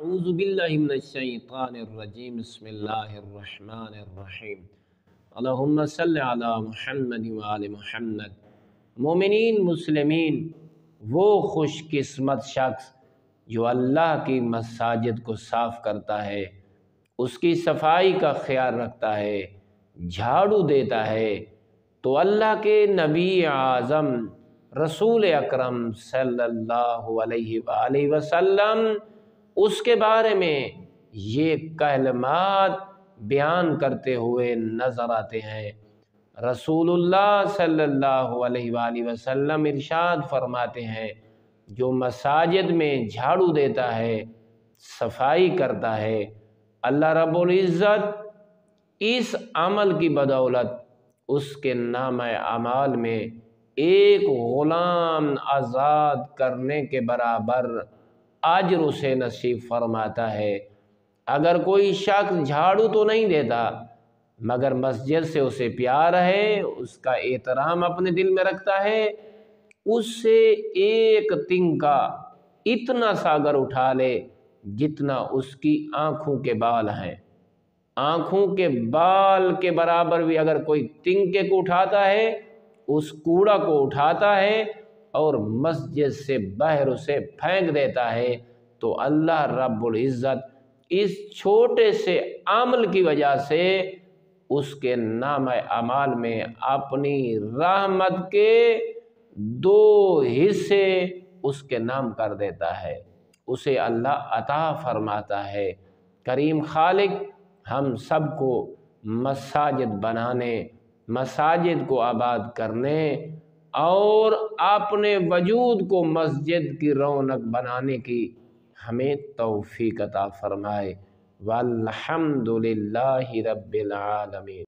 اعوذ باللہ من الشیطان الرجیم بسم اللہ الرحمن الرحیم اللہم صلی علی محمد وآل محمد۔ مومنین مسلمین، وہ خوش قسمت شخص جو اللہ کی مساجد کو صاف کرتا ہے، اس کی صفائی کا خیال رکھتا ہے، جھاڑو دیتا ہے، تو اللہ کے نبی اعظم رسول اکرم صلی اللہ علیہ وآلہ وسلم اس کے بارے میں یہ کلمات بیان کرتے ہوئے نظر آتے ہیں۔ رسول اللہ صلی اللہ علیہ وآلہ وسلم ارشاد فرماتے ہیں، جو مساجد میں جھاڑو دیتا ہے، صفائی کرتا ہے، اللہ رب العزت اس عمل کی بدولت اس کے نامہ اعمال میں ایک غلام آزاد کرنے کے برابر اجر اسے نصیب فرماتا ہے۔ اگر کوئی شخص جھاڑو تو نہیں دیتا مگر مسجد سے اسے پیار ہے، اس کا احترام اپنے دل میں رکھتا ہے، اس سے ایک تنکا اتنا سا اگر اٹھا لے جتنا اس کی آنکھوں کے بال ہیں، آنکھوں کے بال کے برابر بھی اگر کوئی تنکے کو اٹھاتا ہے، اس کوڑا کو اٹھاتا ہے اور مسجد سے باہر اسے پھینک دیتا ہے، تو اللہ رب العزت اس چھوٹے سے عمل کی وجہ سے اس کے نامہ اعمال میں اپنی رحمت کے 2 حصے اس کے نام کر دیتا ہے، اسے اللہ عطا فرماتا ہے۔ کریم خالق ہم سب کو مساجد بنانے، مساجد کو آباد کرنے اور اپنے وجود کو مسجد کی رونق بنانے کی ہمیں توفیق عطا فرمائے۔ والحمد للہ رب العالمین۔